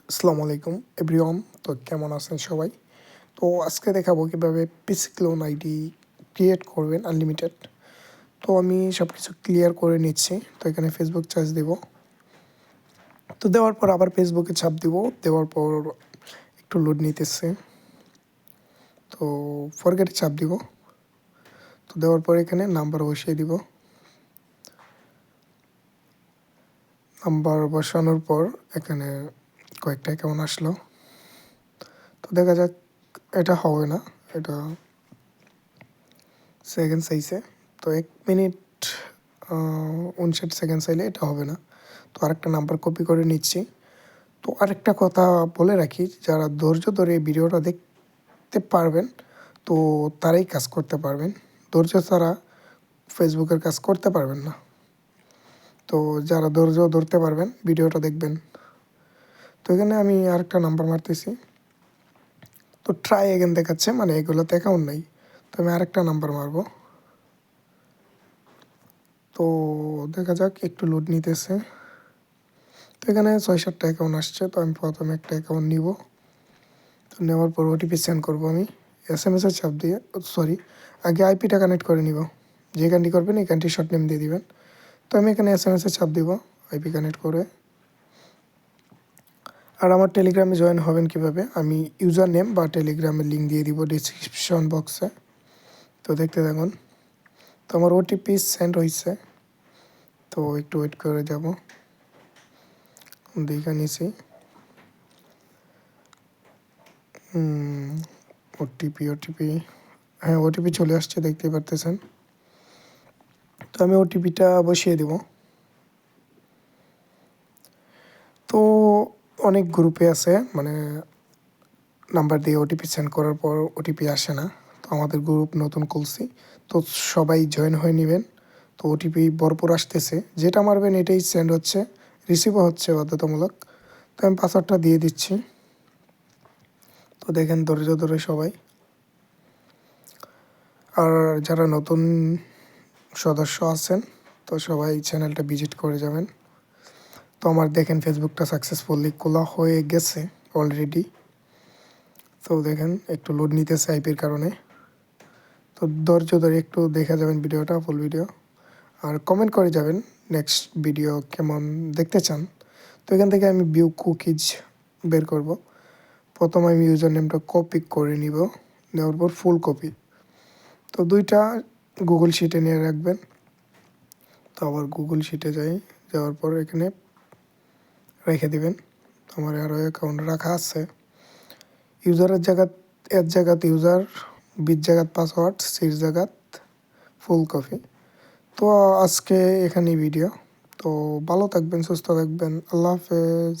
আসসালামু আলাইকুম এভরিওয়ান। তো কেমন আছেন সবাই? তো আজকে দেখাবো কীভাবে পিসি ক্লোন আইডি ক্রিয়েট করবেন আনলিমিটেড। তো আমি সব কিছু ক্লিয়ার করে নিচ্ছি। তো এখানে ফেসবুক চার্জ দেব। তো দেওয়ার পর আবার ফেসবুকে ছাপ দিব। দেওয়ার পর একটু লোড নিতেছে। তো ফরগেটে চাপ দিব। তো দেওয়ার পর এখানে নাম্বার বসিয়ে দিব। নাম্বার বসানোর পর এখানে কয়েকটা কেমন আসলো। তো দেখা যাক, এটা হবে না, এটা সেকেন্ড চাইছে। তো 1 মিনিট 59 সেকেন্ড চাইলে এটা হবে না। তো আরেকটা নাম্বার কপি করে নিচ্ছি। তো আরেকটা কথা বলে রাখি, যারা ধৈর্য ধরে এই ভিডিওটা দেখতে পারবেন তো তারাই কাজ করতে পারবেন। ধৈর্য ছাড়া ফেসবুকের কাজ করতে পারবেন না। তো যারা ধৈর্য ধরতে পারবেন ভিডিওটা দেখবেন। তো এখানে আমি আরেকটা নাম্বার মারতেছি। তো ট্রাই এগেন দেখাচ্ছে, মানে এগুলোতে অ্যাকাউন্ট নাই। তো আমি আরেকটা নাম্বার মারবো। তো দেখা যাক, একটু লোড নিতেছে। তো এখানে 6-7টা অ্যাকাউন্ট আসছে। তো আমি প্রথমে একটা অ্যাকাউন্ট নিব। তো নেওয়ার পর ওটিপি সেন্ড করবো আমি SMS-এর চাপ দিয়ে। আগে আইপিটা কানেক্ট করে নিব। যে গানটি করবেন এই গানটির শর্ট নেম দিয়ে দিবেন। তো আমি এখানে SMS-এর চাপ দিব আইপি কানেক্ট করে। আর আমার টেলিগ্রামে জয়েন হবেন কীভাবে, আমি ইউজার নেম বা টেলিগ্রামের লিঙ্ক দিয়ে দিব ডিসক্রিপশন বক্সে। তো দেখতে থাকুন। তো আমার ওটিপি সেন্ড হয়েছে। তো একটু ওয়েট করে যাব, দেখে নিছি। ওটিপি হ্যাঁ, ওটিপি চলে আসছে, দেখতে পারতেছেন। তো আমি ওটিপিটা বসিয়ে দেব। তো অনেক গ্রুপে আছে, মানে নাম্বার দিয়ে ওটিপি সেন্ড করার পর ওটিপি আসে না। তো আমাদের গ্রুপ নতুন খুলছি, তো সবাই জয়েন হয়ে নেবেন। তো ওটিপি ভরপুর আসতেছে, যেটা মারবেন এটাই সেন্ড হচ্ছে, রিসিভও হচ্ছে বাধ্যতামূলক। তো আমি পাসওয়ার্ডটা দিয়ে দিচ্ছি। তো দেখেন ধৈর্য ধরে সবাই। আর যারা নতুন সদস্য আছেন তো সবাই চ্যানেলটা ভিজিট করে যাবেন। তো আমার দেখেন ফেসবুকটা সাকসেসফুলি খোলা হয়ে গেছে অলরেডি। তো দেখেন একটু লোড নিতেছে আইপির কারণে। তো ধৈর্য ধরে একটু দেখা যাবেন ভিডিওটা, ফুল ভিডিও। আর কমেন্ট করে যাবেন নেক্সট ভিডিও কেমন দেখতে চান। তো এখান থেকে আমি ভিউ কুকিজ বের করব। প্রথম আমি ইউজার নেমটা কপি করে নিব, নেওয়ার পর ফুল কপি। তো 2টা গুগল শিটে নিয়ে রাখবেন। তো আবার গুগল শিটে যাওয়ার পর এখানে রেখে দিবেন। আমার আরও অ্যাকাউন্ট রাখা আছে। ইউজারের জায়গাত ইউজার, বির জায়গাত পাসওয়ার্ড, সির জায়গাত ফুল কপি। তো আজকে এখানেই ভিডিও। তো ভালো থাকবেন, সুস্থ থাকবেন। আল্লাহ হাফেজ।